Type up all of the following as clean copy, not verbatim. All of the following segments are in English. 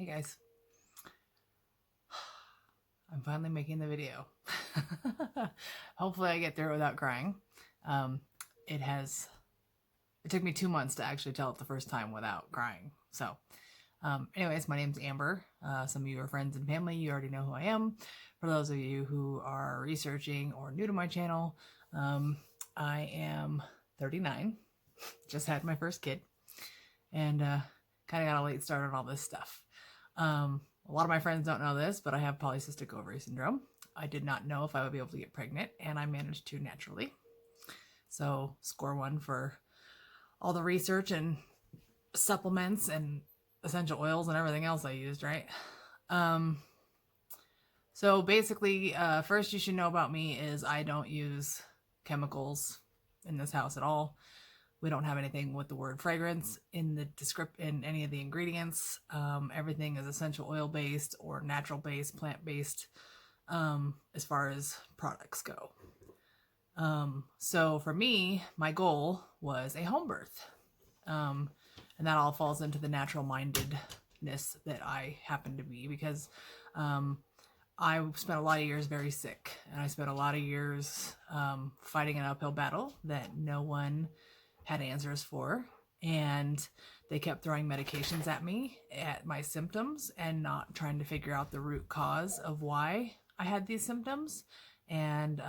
Hey guys, I'm finally making the video. Hopefully I get through it without crying. Um, it took me 2 months to actually tell it the first time without crying. So anyways, my name's Amber. Some of you are friends and family. You already know who I am. For those of you who are researching or new to my channel, I am 39. Just had my first kid. And kind of got a late start on all this stuff. A lot of my friends don't know this, but I have polycystic ovary syndrome. I did not know if I would be able to get pregnant, and I managed to naturally. So score one for all the research and supplements and essential oils and everything else I used, right? So basically, first you should know about me is I don't use chemicals in this house at all. We don't have anything with the word fragrance in the in any of the ingredients. Everything is essential oil based or natural based, plant based, as far as products go. So for me, my goal was a home birth. And that all falls into the natural mindedness that I happen to be, because I spent a lot of years very sick, and I spent a lot of years fighting an uphill battle that no one had answers for, and they kept throwing medications at me, at my symptoms, and not trying to figure out the root cause of why I had these symptoms. And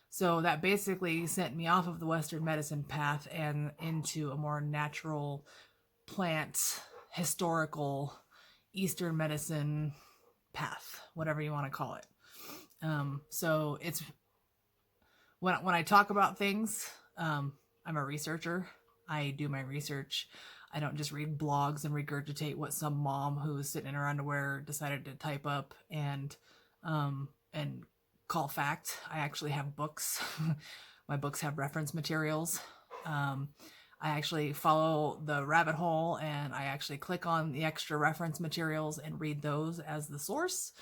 so that basically sent me off of the Western medicine path and into a more natural, plant, historical, Eastern medicine path, whatever you want to call it. So it's when I talk about things, I'm a researcher. I do my research. I don't just read blogs and regurgitate what some mom who's sitting in her underwear decided to type up and call fact. I actually have books. My books have reference materials. I actually follow the rabbit hole, and I actually click on the extra reference materials and read those as the source.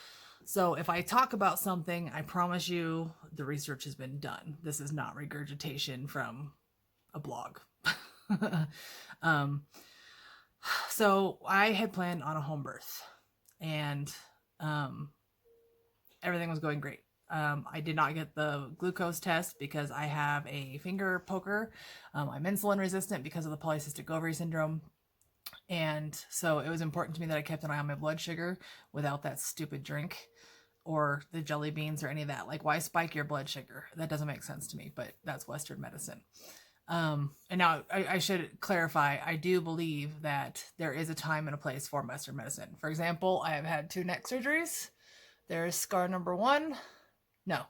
So if I talk about something, I promise you the research has been done. This is not regurgitation from a blog. So I had planned on a home birth, and everything was going great. I did not get the glucose test because I have a finger poker. I'm insulin resistant because of the polycystic ovary syndrome. And so it was important to me that I kept an eye on my blood sugar without that stupid drink or the jelly beans or any of that. Like, why spike your blood sugar? That doesn't make sense to me, but that's Western medicine. And now I should clarify, I do believe that there is a time and a place for Western medicine. For example, I have had 2 neck surgeries. There's scar number 1. No,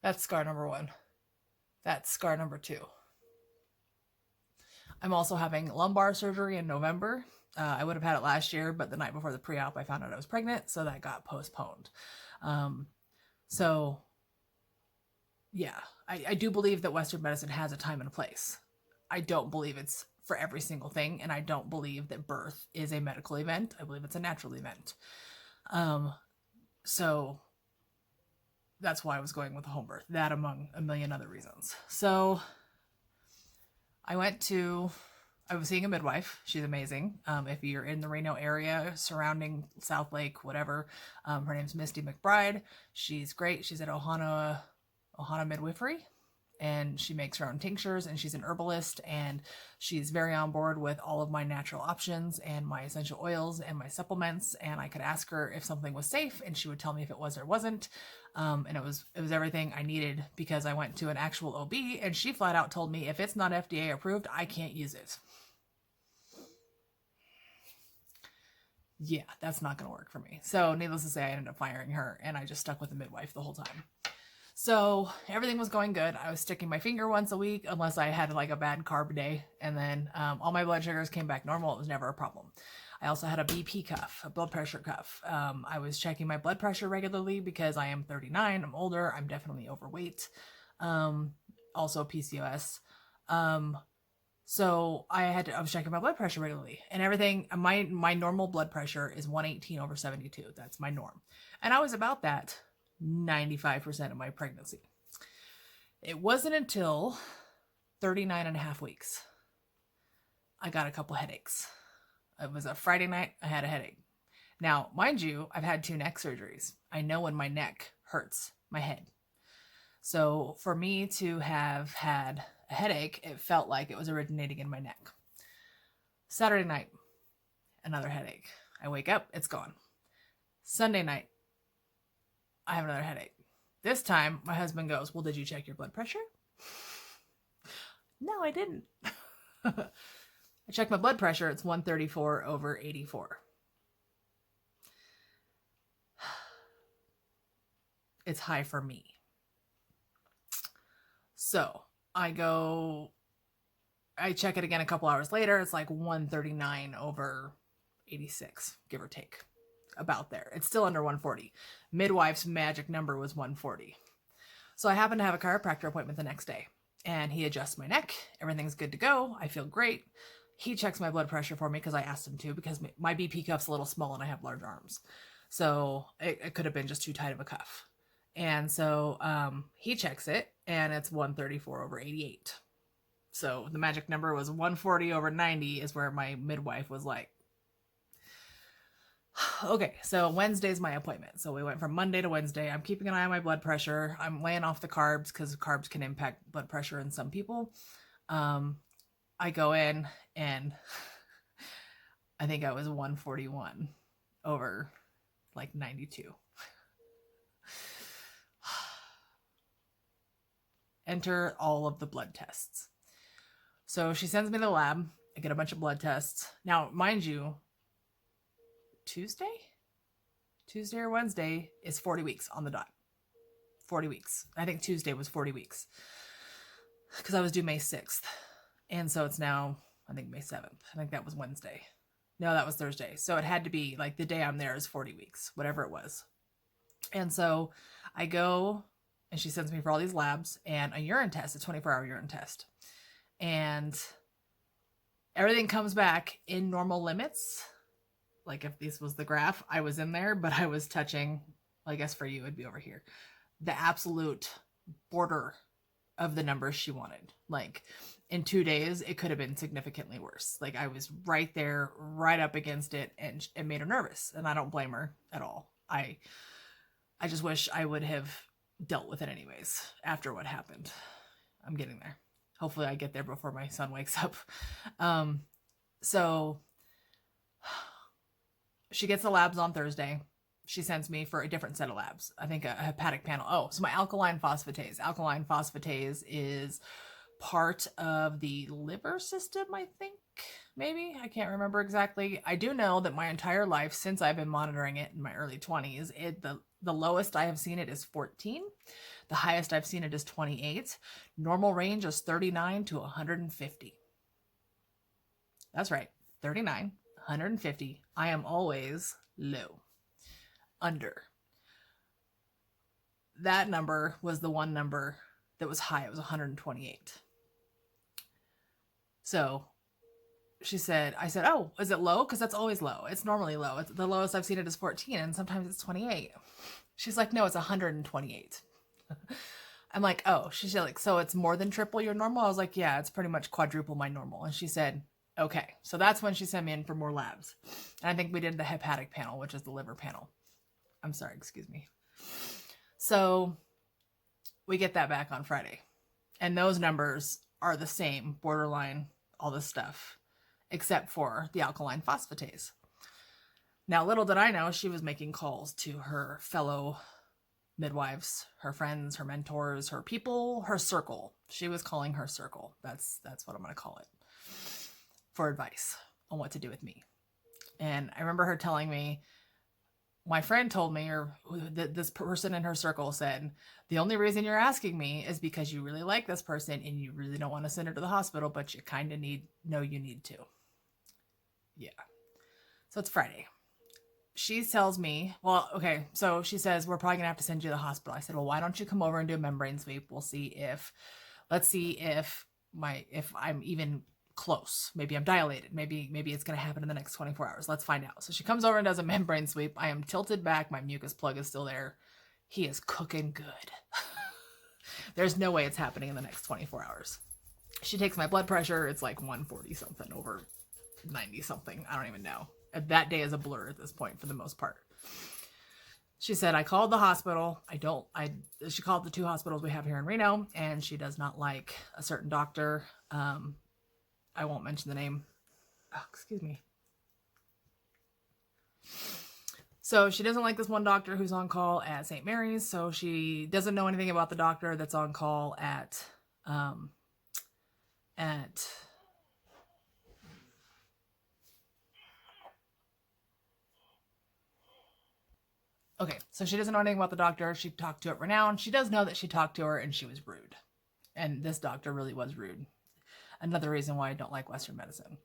that's scar number 1. That's scar number 2. I'm also having lumbar surgery in November. I would have had it last year, but the night before the pre-op, I found out I was pregnant, so that got postponed. So yeah, I do believe that Western medicine has a time and a place. I don't believe it's for every single thing, and I don't believe that birth is a medical event. I believe it's a natural event. So that's why I was going with a home birth, that among a million other reasons. So I was seeing a midwife. She's amazing. If you're in the Reno area, surrounding South Lake, whatever, her name's Misty McBride. She's great. She's at Ohana Midwifery, and she makes her own tinctures, and she's an herbalist, and she's very on board with all of my natural options and my essential oils and my supplements. And I could ask her if something was safe, and she would tell me if it was or wasn't. And it was everything I needed, because I went to an actual OB, and she flat out told me if it's not FDA approved, I can't use it. Yeah, that's not going to work for me. So needless to say, I ended up firing her, and I just stuck with the midwife the whole time. So everything was going good. I was sticking my finger once a week, unless I had like a bad carb day. And then all my blood sugars came back normal. It was never a problem. I also had a BP cuff, a blood pressure cuff. I was checking my blood pressure regularly because I am 39. I'm older. I'm definitely overweight. Also PCOS. So I was checking my blood pressure regularly, and everything. My normal blood pressure is 118/72. That's my norm. And I was about that 95% of my pregnancy. It wasn't until 39 and a half weeks I got a couple headaches. It was a Friday night. I had a headache. Now, mind you, I've had 2 neck surgeries. I know when my neck hurts my head. So for me to have had a headache, it felt like it was originating in my neck. Saturday night, another headache. I wake up, it's gone. Sunday night, I have another headache. This time, my husband goes, well, did you check your blood pressure? No, I didn't. I checked my blood pressure. It's 134/84. It's high for me. So I check it again a couple hours later. It's like 139/86, give or take. About there. It's still under 140. Midwife's magic number was 140. So I happen to have a chiropractor appointment the next day, and he adjusts my neck. Everything's good to go. I feel great. He checks my blood pressure for me because I asked him to, because my BP cuff's a little small and I have large arms. So it could have been just too tight of a cuff. And so he checks it, and it's 134/88. So the magic number was 140/90 is where my midwife was like, okay, so Wednesday's my appointment. So we went from Monday to Wednesday. I'm keeping an eye on my blood pressure. I'm laying off the carbs because carbs can impact blood pressure in some people. I go in, and I think I was 141/92. Enter all of the blood tests. So she sends me to the lab. I get a bunch of blood tests. Now, mind you, Tuesday or Wednesday is 40 weeks on the dot. 40 weeks. I think Tuesday was 40 weeks because I was due May 6th. And so it's now, I think, May 7th. I think that was Wednesday. No, that was Thursday. So it had to be like the day I'm there is 40 weeks, whatever it was. And so I go, and she sends me for all these labs and a urine test, a 24-hour urine test. And everything comes back in normal limits. Like if this was the graph, I was in there, but I was touching, well, I guess for you, it'd be over here, the absolute border of the numbers she wanted. Like in 2 days, it could have been significantly worse. Like I was right there, right up against it, and it made her nervous. And I don't blame her at all. I just wish I would have dealt with it anyways after what happened. I'm getting there. Hopefully I get there before my son wakes up. So she gets the labs on Thursday. She sends me for a different set of labs. I think a hepatic panel. Oh, so my alkaline phosphatase. Alkaline phosphatase is part of the liver system, I think. Maybe. I can't remember exactly. I do know that my entire life, since I've been monitoring it in my early 20s, the lowest I have seen it is 14. The highest I've seen it is 28. Normal range is 39 to 150. That's right. 39. 150. I am always low. Under. That number was the one number that was high. It was 128. So I said, oh, is it low? Because that's always low. It's normally low. It's the lowest I've seen it is 14, and sometimes it's 28. She's like, no, it's 128. I'm like, oh. She's like, so it's more than triple your normal? I was like, yeah, it's pretty much quadruple my normal. And she said, okay. So that's when she sent me in for more labs. And I think we did the hepatic panel, which is the liver panel. I'm sorry, excuse me. So we get that back on Friday. And those numbers are the same, borderline, all this stuff, except for the alkaline phosphatase. Now, little did I know, she was making calls to her fellow midwives, her friends, her mentors, her people, her circle. She was calling her circle. That's what I'm going to call it, for advice on what to do with me. And I remember her telling me, my friend told me, or this person in her circle said, the only reason you're asking me is because you really like this person and you really don't want to send her to the hospital, but you kind of you need to. Yeah. So it's Friday. She tells me, well, okay, so she says, we're probably gonna have to send you to the hospital. I said, well, why don't you come over and do a membrane sweep? Let's see if I'm even close. Maybe I'm dilated. Maybe it's going to happen in the next 24 hours. Let's find out. So she comes over and does a membrane sweep. I am tilted back. My mucus plug is still there. He is cooking good. There's no way it's happening in the next 24 hours. She takes my blood pressure. It's like 140 something over 90 something. I don't even know. That day is a blur at this point for the most part. She said, I called the hospital. She called the 2 hospitals we have here in Reno, and she does not like a certain doctor. I won't mention the name. Oh, excuse me. So she doesn't like this one doctor who's on call at St. Mary's. So she doesn't know anything about the doctor that's on call at okay, so she doesn't know anything about the doctor. She talked to at Renown. She does know that she talked to her and she was rude. And this doctor really was rude. Another reason why I don't like Western medicine.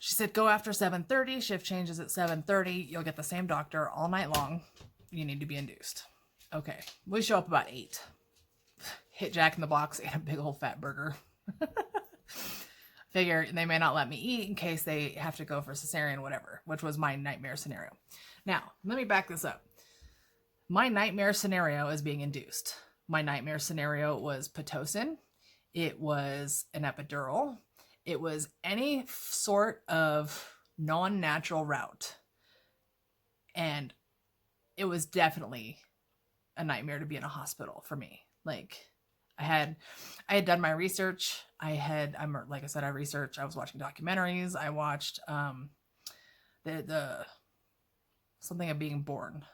She said, go after 7:30. Shift changes at 7:30. You'll get the same doctor all night long. You need to be induced. Okay, we show up about 8. Hit Jack in the Box, ate a big old fat burger. Figure they may not let me eat in case they have to go for cesarean, whatever, which was my nightmare scenario. Now, let me back this up. My nightmare scenario is being induced. My nightmare scenario was Pitocin. It was an epidural. It was any sort of non-natural route. And it was definitely a nightmare to be in a hospital for me. Like, I had done my research. Like I said, I was watching documentaries. I watched the something of being born.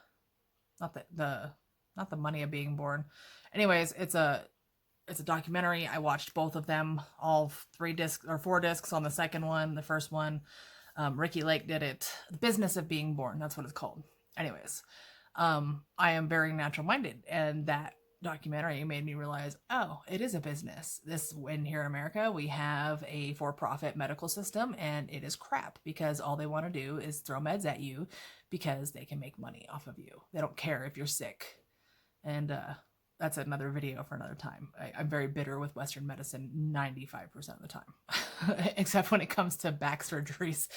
Not the money of being born. Anyways, it's a documentary. I watched both of them, all 3 discs or 4 discs on the second one. The first one, Ricky Lake did it. The Business of Being Born. That's what it's called. Anyways, I am very natural minded, and that documentary made me realize, oh, it is a business. Here in America, we have a for-profit medical system, and it is crap because all they want to do is throw meds at you because they can make money off of you. They don't care if you're sick. And that's another video for another time. I'm very bitter with Western medicine 95% of the time, except when it comes to back surgeries.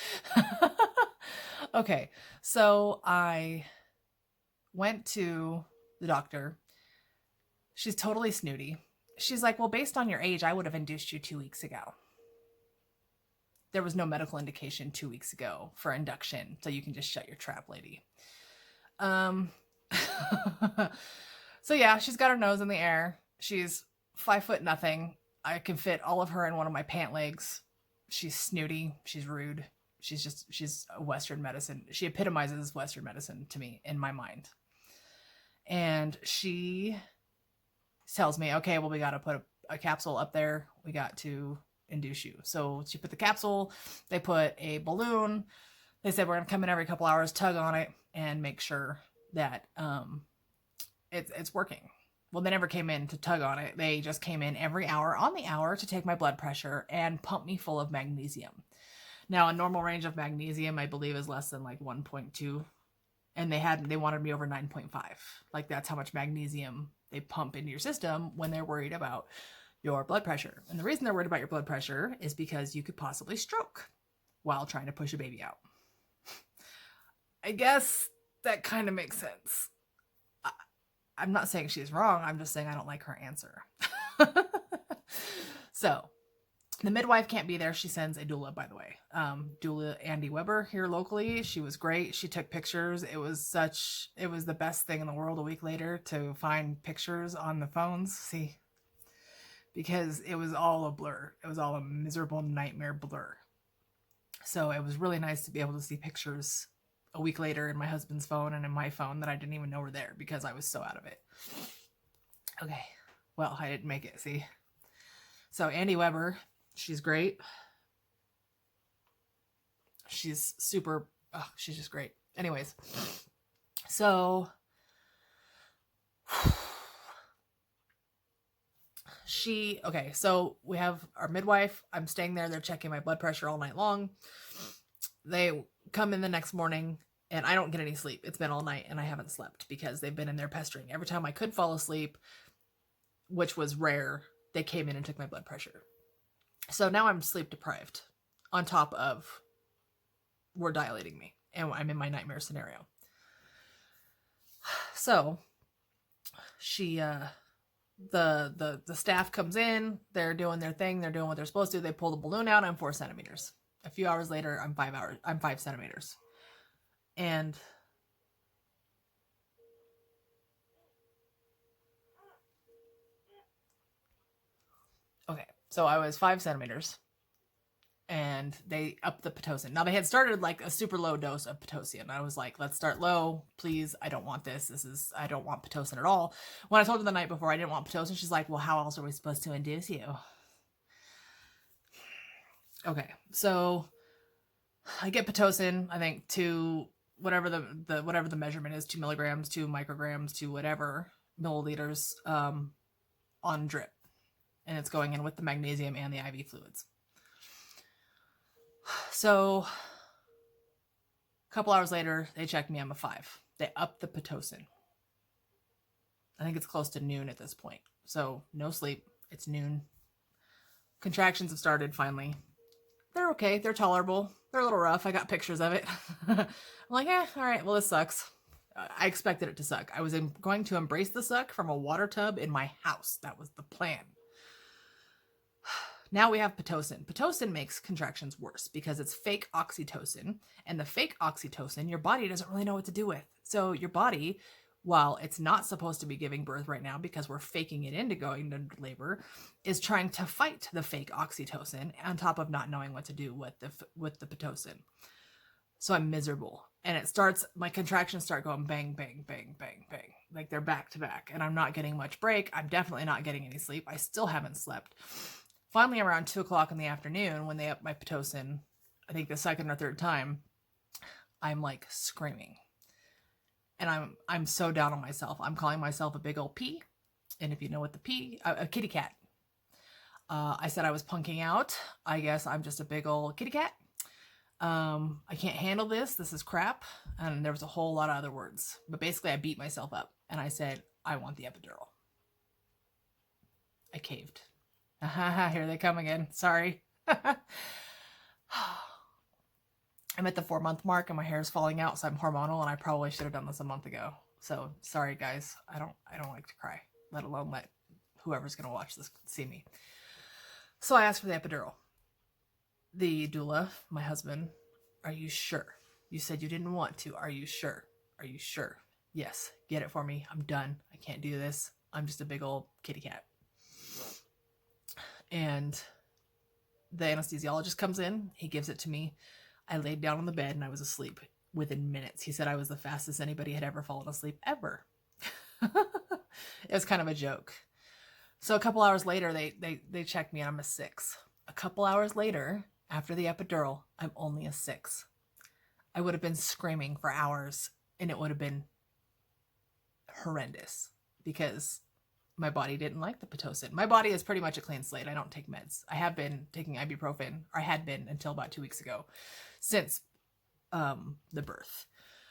Okay, so I went to the doctor. She's totally snooty. She's like, well, based on your age, I would have induced you 2 weeks ago. There was no medical indication 2 weeks ago for induction, so you can just shut your trap, lady. So yeah, she's got her nose in the air. She's 5'0". I can fit all of her in one of my pant legs. She's snooty. She's rude. She's a Western medicine. She epitomizes Western medicine to me in my mind. And she tells me, okay, well, we got to put a capsule up there. We got to induce you. So she put the capsule. They put a balloon. They said, we're going to come in every couple hours, tug on it, and make sure that it's working. Well, they never came in to tug on it. They just came in every hour on the hour to take my blood pressure and pump me full of magnesium. Now, a normal range of magnesium, I believe, is less than like 1.2. And they wanted me over 9.5. Like, that's how much magnesium they pump into your system when they're worried about your blood pressure. And the reason they're worried about your blood pressure is because you could possibly stroke while trying to push a baby out. I guess that kind of makes sense. I'm not saying she's wrong. I'm just saying I don't like her answer. So the midwife can't be there. She sends a doula, by the way. Doula Andy Weber here locally. She was great. She took pictures. It was the best thing in the world a week later to find pictures on the phones. See, because it was all a blur. It was all a miserable nightmare blur. So it was really nice to be able to see pictures a week later in my husband's phone and in my phone that I didn't even know were there because I was so out of it. Okay. Well, I didn't make it, see? So Andy Weber, she's great. She's super, she's just great. Anyways, so so we have our midwife. I'm staying there. They're checking my blood pressure all night long. They come in the next morning and I don't get any sleep. It's been all night and I haven't slept because they've been in there pestering. Every time I could fall asleep, which was rare, they came in and took my blood pressure. So now I'm sleep deprived on top of we're dilating me and I'm in my nightmare scenario. So she, the staff comes in, they're doing their thing. They're doing what they're supposed to. They pull the balloon out. I'm 4 centimeters. A few hours later, I'm 5 centimeters. And okay, so I was 5 centimeters and they upped the Pitocin. Now they had started like a super low dose of Pitocin. I was like, let's start low, please. I don't want this. I don't want Pitocin at all. When I told her the night before I didn't want Pitocin, she's like, well, how else are we supposed to induce you? Okay, so I get Pitocin, I think, to whatever the measurement is, 2 milligrams, 2 micrograms, to whatever milliliters on drip. And it's going in with the magnesium and the IV fluids. So a couple hours later, they checked me. I'm a 5. They upped the Pitocin. I think it's close to noon at this point. So no sleep. It's noon. Contractions have started finally. They're okay. They're tolerable. They're a little rough. I got pictures of it. I'm like, all right, well, this sucks. I expected it to suck. I was going to embrace the suck from a water tub in my house. That was the plan. Now we have Pitocin. Pitocin makes contractions worse because it's fake oxytocin. And the fake oxytocin, your body doesn't really know what to do with. So your body, while it's not supposed to be giving birth right now because we're faking it into going into labor, is trying to fight the fake oxytocin on top of not knowing what to do with the Pitocin. So I'm miserable. And my contractions start going bang, bang, bang, bang, bang. Like they're back to back. And I'm not getting much break. I'm definitely not getting any sleep. I still haven't slept. Finally, around 2 o'clock in the afternoon, when they upped my Pitocin, I think the second or third time, I'm like screaming. And I'm so down on myself. I'm calling myself a big old P. And if you know what a kitty cat. I said I was punking out. I guess I'm just a big old kitty cat. I can't handle this. This is crap. And there was a whole lot of other words. But basically, I beat myself up. And I said, I want the epidural. I caved. Here they come again. Sorry. I'm at the 4-month mark and my hair is falling out, so I'm hormonal, and I probably should have done this a month ago. So sorry, guys. I don't like to cry, let alone let whoever's gonna watch this see me. So I asked for the epidural. The doula, my husband, are you sure? You said you didn't want to. Are you sure? Are you sure? Yes. Get it for me. I'm done. I can't do this. I'm just a big old kitty cat. And the anesthesiologist comes in. He gives it to me. I laid down on the bed and I was asleep within minutes. He said I was the fastest anybody had ever fallen asleep ever. It was kind of a joke. So a couple hours later, they checked me and I'm a 6. A couple hours later, after the epidural, I'm only a 6. I would have been screaming for hours and it would have been horrendous because my body didn't like the Pitocin. My body is pretty much a clean slate. I don't take meds. I have been taking ibuprofen, or I had been until about 2 weeks ago, since the birth.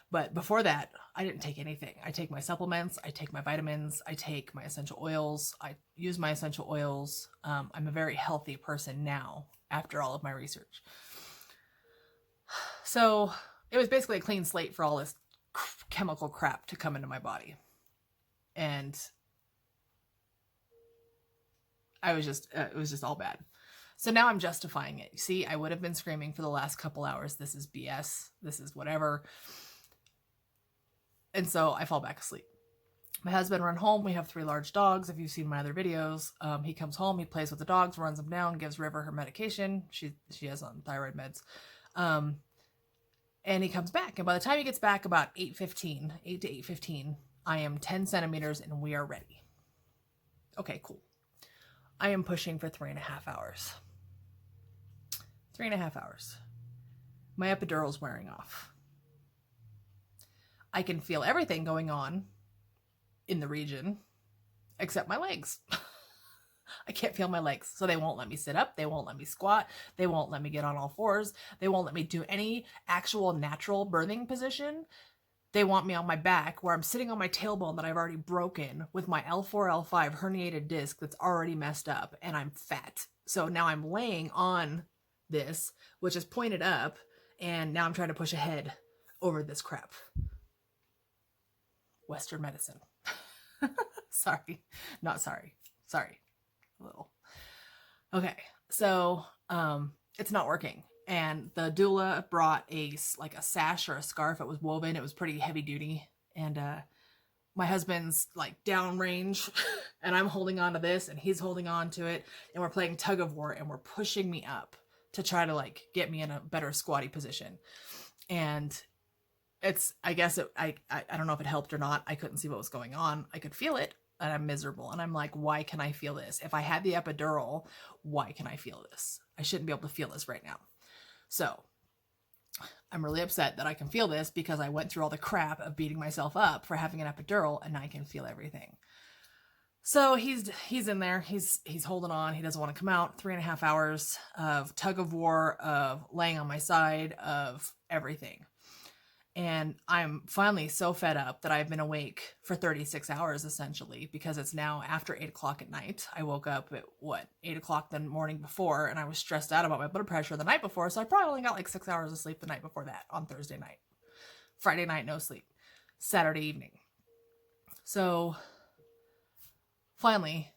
But before that, I didn't take anything. I take my supplements, I take my vitamins, I take my essential oils, I use my essential oils. I'm a very healthy person now after all of my research. So it was basically a clean slate for all this chemical crap to come into my body. And it was just all bad. So now I'm justifying it. See, I would have been screaming for the last couple hours. This is BS. This is whatever. And so I fall back asleep. My husband run home. We have 3 large dogs. If you've seen my other videos, he comes home, he plays with the dogs, runs them down, gives River her medication. She has on thyroid meds. And he comes back. And by the time he gets back about 8 to 8:15, I am 10 centimeters and we are ready. Okay, cool. I am pushing for 3.5 hours. 3.5 hours. My epidural's wearing off. I can feel everything going on in the region except my legs. I can't feel my legs. So they won't let me sit up. They won't let me squat. They won't let me get on all fours. They won't let me do any actual natural birthing position. They want me on my back where I'm sitting on my tailbone that I've already broken with my L4, L5 herniated disc that's already messed up, and I'm fat. So now I'm laying on this, which is pointed up, and now I'm trying to push ahead over this crap. Western medicine. Sorry. Not sorry. Sorry. A little. Okay. So, it's not working. And the doula brought a sash or a scarf. It was woven. It was pretty heavy duty. And my husband's like downrange and I'm holding on to this and he's holding on to it. And we're playing tug of war and we're pushing me up to try to like get me in a better squatty position. And I don't know if it helped or not. I couldn't see what was going on. I could feel it and I'm miserable. And I'm like, why can I feel this? If I had the epidural, why can I feel this? I shouldn't be able to feel this right now. So I'm really upset that I can feel this because I went through all the crap of beating myself up for having an epidural and I can feel everything. So he's in there. He's holding on. He doesn't want to come out. 3.5 hours of tug of war, of laying on my side, of everything. And I'm finally so fed up that I've been awake for 36 hours essentially, because it's now after 8 o'clock at night. I woke up at 8 o'clock the morning before, and I was stressed out about my blood pressure the night before. So I probably only got like 6 hours of sleep the night before that on Thursday night. Friday night, no sleep. Saturday evening. So finally,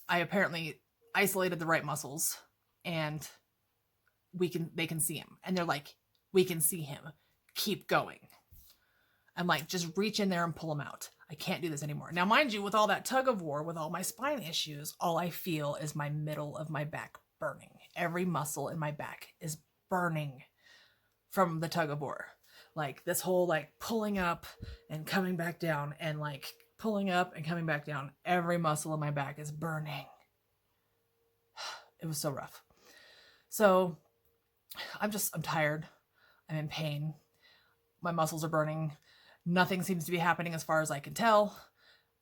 I apparently isolated the right muscles and they can see him. And they're like, we can see him. Keep going. I'm like, just reach in there and pull him out. I can't do this anymore. Now, mind you, with all that tug of war, with all my spine issues, all I feel is my middle of my back burning. Every muscle in my back is burning from the tug of war. Like this whole like pulling up and coming back down and like pulling up and coming back down. Every muscle in my back is burning. It was so rough. So I'm tired. I'm in pain. My muscles are burning. Nothing seems to be happening as far as I can tell.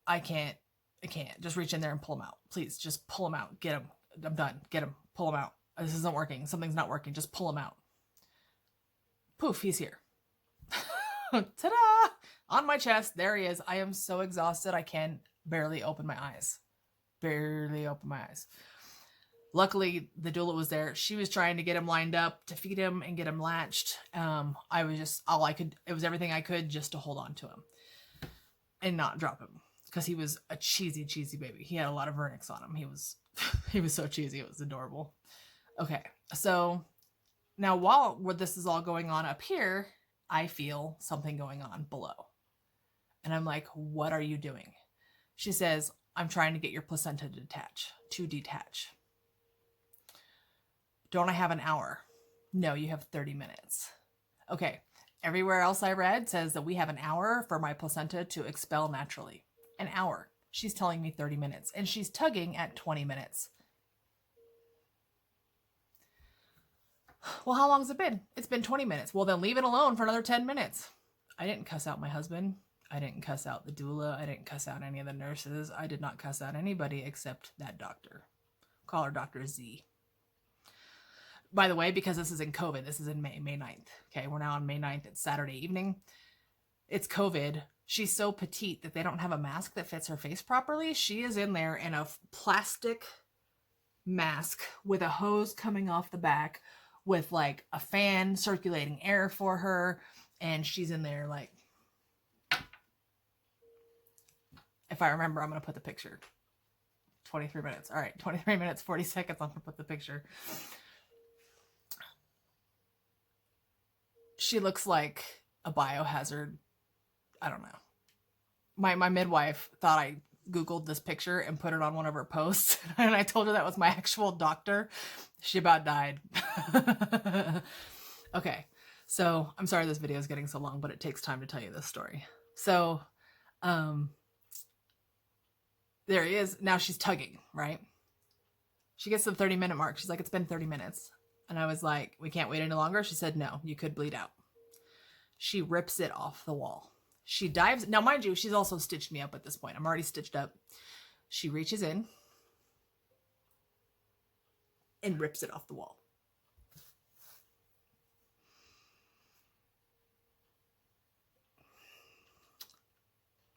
I can't. Just reach in there and pull him out. Please, just pull him out. Get him. I'm done. Get him. Pull him out. This isn't working. Something's not working. Just pull him out. Poof, he's here. Ta-da! On my chest. There he is. I am so exhausted. I can barely open my eyes. Barely open my eyes. Luckily, the doula was there. She was trying to get him lined up to feed him and get him latched. I was just, it was everything I could just to hold on to him and not drop him because he was a cheesy baby. He had a lot of vernix on him. He was so cheesy. It was adorable. Okay. So now while this is all going on up here, I feel something going on below. And I'm like, what are you doing? She says, I'm trying to get your placenta to detach. Don't I have an hour? No, you have 30 minutes. Okay. Everywhere else I read says that we have an hour for my placenta to expel naturally. An hour. She's telling me 30 minutes and she's tugging at 20 minutes. Well, how long has it been? It's been 20 minutes. Well, then leave it alone for another 10 minutes. I didn't cuss out my husband. I didn't cuss out the doula. I didn't cuss out any of the nurses. I did not cuss out anybody except that doctor. Call her Dr. Z. By the way, because this is in COVID, this is in May 9th. Okay, we're now on May 9th. It's Saturday evening. It's COVID. She's so petite that they don't have a mask that fits her face properly. She is in there in a plastic mask with a hose coming off the back with like a fan circulating air for her. And she's in there like, if I remember, I'm going to put the picture. 23 minutes. All right, 23 minutes, 40 seconds. I'm going to put the picture. She looks like a biohazard. I don't know. My midwife thought I Googled this picture and put it on one of her posts. And I told her that was my actual doctor. She about died. Okay. So I'm sorry this video is getting so long, but it takes time to tell you this story. So, there he is. Now she's tugging, right? She gets to the 30-minute mark. She's like, it's been 30 minutes. And I was like, we can't wait any longer. She said, no, you could bleed out. She rips it off the wall. She dives. Now, mind you, she's also stitched me up at this point. I'm already stitched up. She reaches in and rips it off the wall.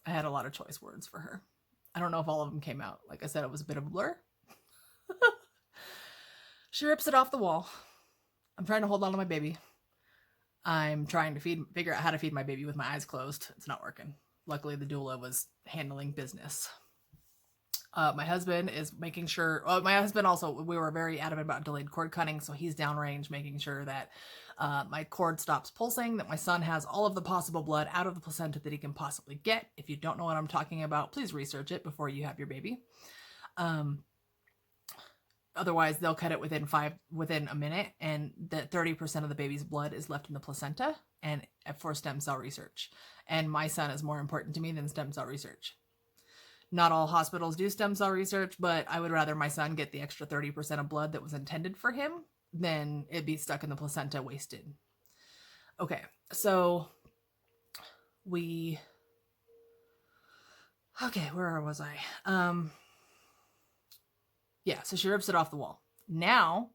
I had a lot of choice words for her. I don't know if all of them came out. Like I said, it was a bit of a blur. She rips it off the wall. I'm trying to hold on to my baby. I'm trying to figure out how to feed my baby with my eyes closed. It's not working. Luckily, the doula was handling business. My husband is making sure, my husband also, we were very adamant about delayed cord cutting, so he's downrange making sure that my cord stops pulsing, that my son has all of the possible blood out of the placenta that he can possibly get. If you don't know what I'm talking about, please research it before you have your baby. Otherwise, they'll cut it within a minute, and that 30% of the baby's blood is left in the placenta and for stem cell research. And my son is more important to me than stem cell research. Not all hospitals do stem cell research, but I would rather my son get the extra 30% of blood that was intended for him than it be stuck in the placenta wasted. Okay, so where was I? Yeah, so she rips it off the wall. Now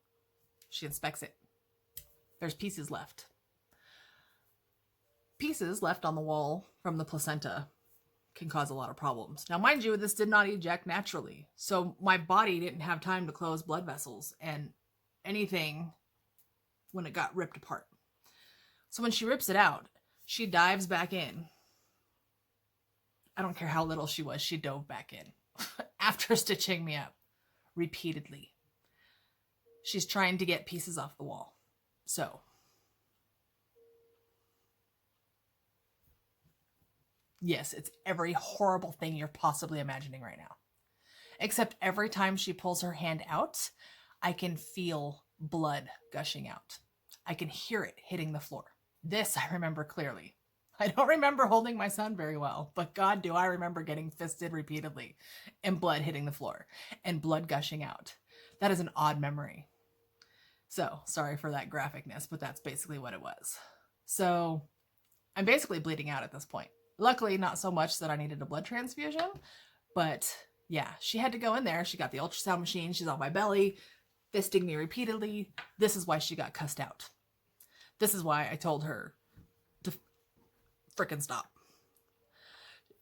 she inspects it. There's pieces left. Pieces left on the wall from the placenta can cause a lot of problems. Now, mind you, this did not eject naturally. So my body didn't have time to close blood vessels and anything when it got ripped apart. So when she rips it out, she dives back in. I don't care how little she was, she dove back in after stitching me up repeatedly. She's trying to get pieces off the wall. So yes, it's every horrible thing you're possibly imagining right now. Except every time she pulls her hand out, I can feel blood gushing out. I can hear it hitting the floor. This I remember clearly. I don't remember holding my son very well, but God, do I remember getting fisted repeatedly and blood hitting the floor and blood gushing out. That is an odd memory. So sorry for that graphicness, but that's basically what it was. So I'm basically bleeding out at this point. Luckily, not so much that I needed a blood transfusion, but yeah, she had to go in there. She got the ultrasound machine. She's on my belly, fisting me repeatedly. This is why she got cussed out. This is why I told her to frickin' stop.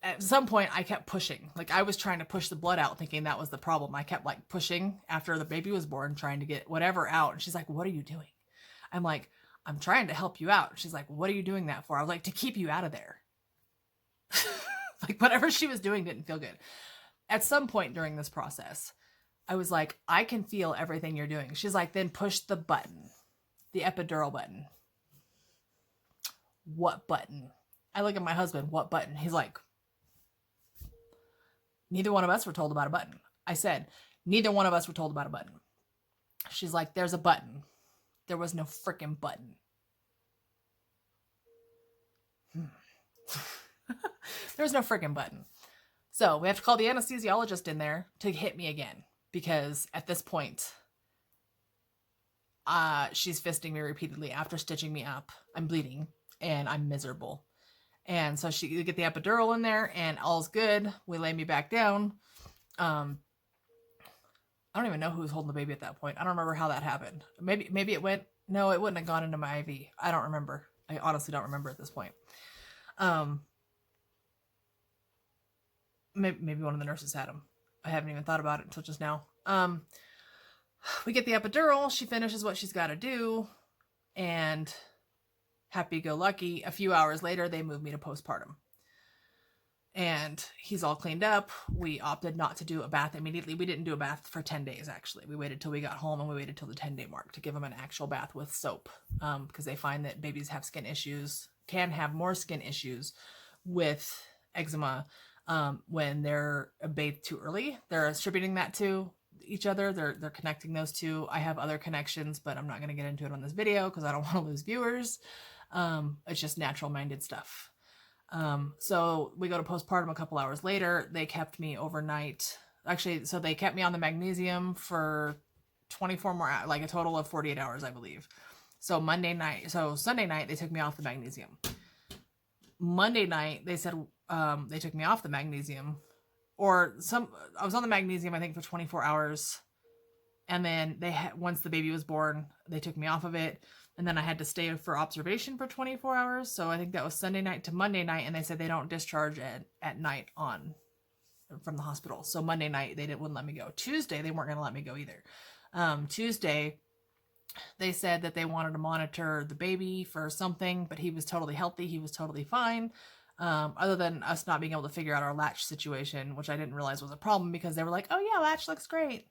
At some point, I kept pushing. Like, I was trying to push the blood out, thinking that was the problem. I kept, like, pushing after the baby was born, trying to get whatever out. And she's like, what are you doing? I'm like, I'm trying to help you out. She's like, what are you doing that for? I was like, to keep you out of there. Like, whatever she was doing didn't feel good. At some point during this process, I was like, I can feel everything you're doing. She's like, then push the button, the epidural button. What button? I look at my husband, what button? He's like, neither one of us were told about a button. I said, neither one of us were told about a button. She's like, there's a button. There was no freaking button. There was no freaking button. So we have to call the anesthesiologist in there to hit me again, because at this point, she's fisting me repeatedly after stitching me up. I'm bleeding and I'm miserable. And so she get the epidural in there and all's good. We lay me back down. I don't even know who was holding the baby at that point. I don't remember how that happened. Maybe it went, no, it wouldn't have gone into my IV. I don't remember. I honestly don't remember at this point. Maybe one of the nurses had him. I haven't even thought about it until just now. We get the epidural. She finishes what she's got to do. And happy-go-lucky, a few hours later, they moved me to postpartum. And he's all cleaned up. We opted not to do a bath immediately. We didn't do a bath for 10 days, actually. We waited till we got home, and we waited till the 10-day mark to give him an actual bath with soap. Because they find that babies have skin issues, can have more skin issues with eczema when they're bathed too early. They're attributing that to each other. They're connecting those two. I have other connections, but I'm not going to get into it on this video because I don't want to lose viewers. It's just natural-minded stuff. So we go to postpartum a couple hours later. They kept me overnight. Actually, so they kept me on the magnesium for 24 more hours, like a total of 48 hours, I believe. So Sunday night, they took me off the magnesium. Monday night, they said, they took me off the magnesium, I was on the magnesium, I think, for 24 hours. And then once the baby was born, they took me off of it. And then I had to stay for observation for 24 hours. So I think that was Sunday night to Monday night. And they said they don't discharge at night from the hospital. So Monday night, wouldn't let me go. Tuesday, they weren't going to let me go either. Tuesday, they said that they wanted to monitor the baby for something, but he was totally healthy. He was totally fine. other than us not being able to figure out our latch situation, which I didn't realize was a problem because they were like, oh yeah, latch looks great.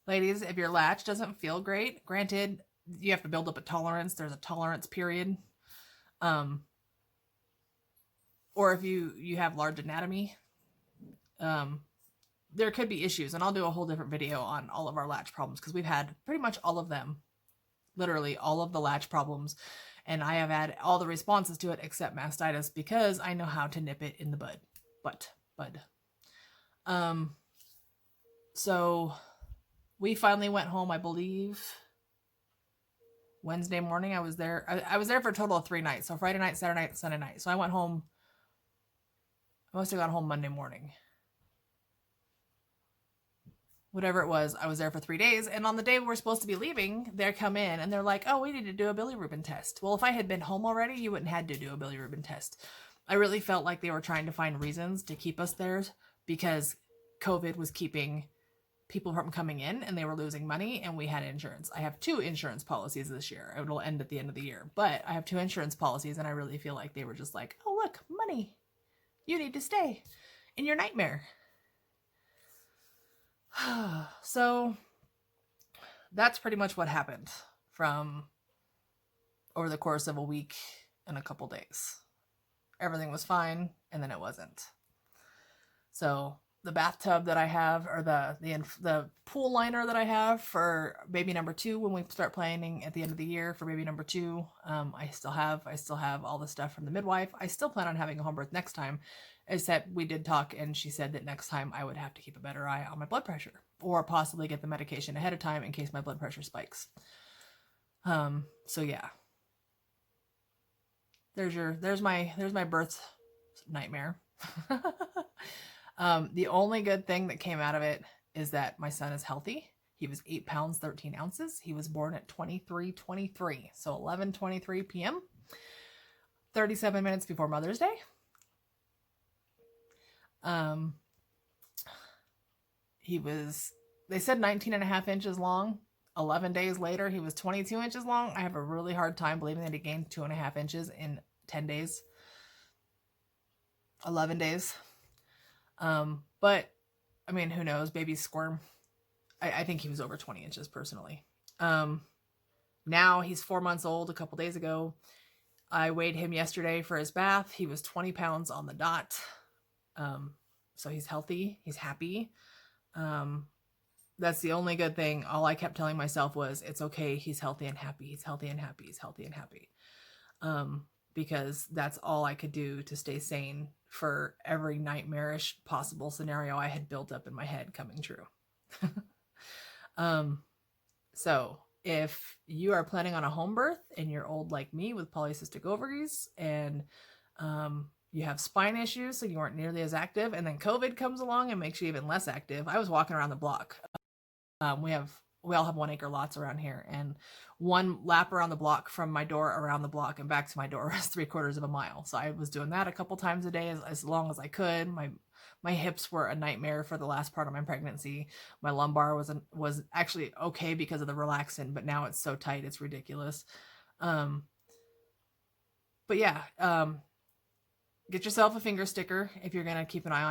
Ladies, if your latch doesn't feel great, granted, you have to build up a tolerance. There's a tolerance period. Or if you have large anatomy, there could be issues. And I'll do a whole different video on all of our latch problems because we've had pretty much all of them. Literally all of the latch problems. And I have had all the responses to it except mastitis because I know how to nip it in the bud. Bud. So we finally went home, I believe, Wednesday morning. I was there. I was there for a total of 3 nights. So Friday night, Saturday night, Sunday night. So I went home. I must have gone home Monday morning. Whatever it was, I was there for 3 days. And on the day we were supposed to be leaving, they come in and they're like, oh, we need to do a bilirubin test. Well, if I had been home already, you wouldn't have had to do a bilirubin test. I really felt like they were trying to find reasons to keep us there because COVID was keeping people from coming in and they were losing money and we had insurance. I have 2 insurance policies this year. It will end at the end of the year, but I have 2 insurance policies and I really feel like they were just like, oh, look, money. You need to stay in your nightmare. So that's pretty much what happened from over the course of a week and a couple days. Everything was fine, and then it wasn't. So the bathtub that I have, or the pool liner that I have for baby number 2, when we start planning at the end of the year for baby number 2, I still have all the stuff from the midwife. I still plan on having a home birth next time, except we did talk and she said that next time I would have to keep a better eye on my blood pressure or possibly get the medication ahead of time in case my blood pressure spikes. So yeah, there's my birth nightmare. The only good thing that came out of it is that my son is healthy. He was 8 pounds, 13 ounces. He was born at 23:23. So 11:23 p.m., 37 minutes before Mother's Day. They said 19.5 inches long. 11 days later, he was 22 inches long. I have a really hard time believing that he gained 2.5 inches in 10 days. 11 days. But I mean, who knows? Babies squirm. I think he was over 20 inches personally. Now he's 4 months old. A couple days ago, I weighed him yesterday for his bath. He was 20 pounds on the dot. So he's healthy. He's happy. That's the only good thing. All I kept telling myself was, it's okay. He's healthy and happy. He's healthy and happy. He's healthy and happy. Because that's all I could do to stay sane for every nightmarish possible scenario I had built up in my head coming true. So if you are planning on a home birth and you're old like me with polycystic ovaries and you have spine issues, so you aren't nearly as active, and then COVID comes along and makes you even less active. I was walking around the block. We all have 1 acre lots around here, and one lap around the block from my door around the block and back to my door is 3/4 of a mile. So I was doing that a couple times a day as long as I could. My hips were a nightmare for the last part of my pregnancy. My lumbar was actually okay because of the relaxant, but now it's so tight it's ridiculous. But yeah, get yourself a finger sticker if you're gonna keep an eye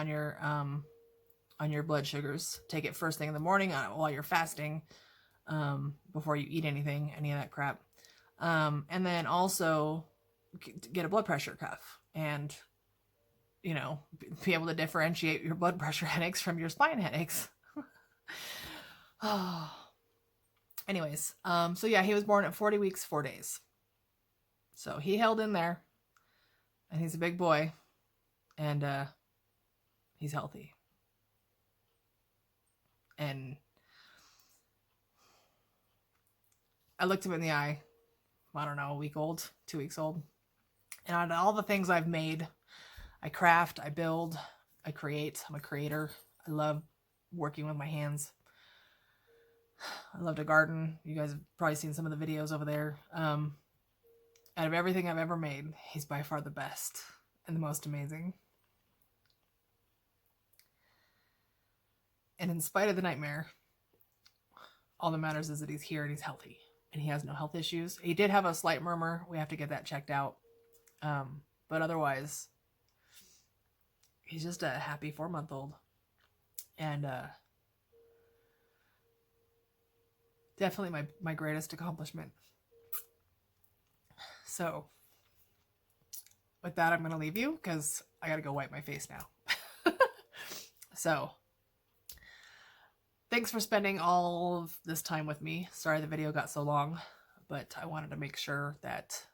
on your blood sugars. Take it first thing in the morning while you're fasting, before you eat anything, any of that crap. And then also get a blood pressure cuff and, be able to differentiate your blood pressure headaches from your spine headaches. Anyways, so yeah, he was born at 40 weeks, 4 days. So he held in there, and he's a big boy, and he's healthy. And I looked him in the eye, I don't know, a week old, 2 weeks old. And out of all the things I've made, I craft, I build, I create. I'm a creator. I love working with my hands. I love to garden. You guys have probably seen some of the videos over there. Out of everything I've ever made, he's by far the best and the most amazing. And in spite of the nightmare, all that matters is that he's here and he's healthy and he has no health issues. He did have a slight murmur. We have to get that checked out. But otherwise, he's just a happy 4-month-old. And definitely my greatest accomplishment. So with that, I'm going to leave you because I got to go wipe my face now. So thanks for spending all of this time with me. Sorry the video got so long, but I wanted to make sure that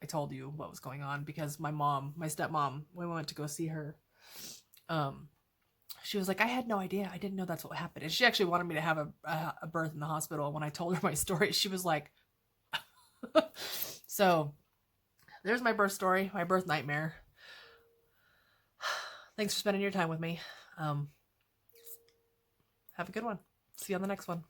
I told you what was going on because my stepmom, when we went to go see her, she was like, I had no idea. I didn't know that's what happened. And she actually wanted me to have a birth in the hospital. When I told her my story, she was like, so there's my birth story, my birth nightmare. Thanks for spending your time with me. Have a good one. See you on the next one.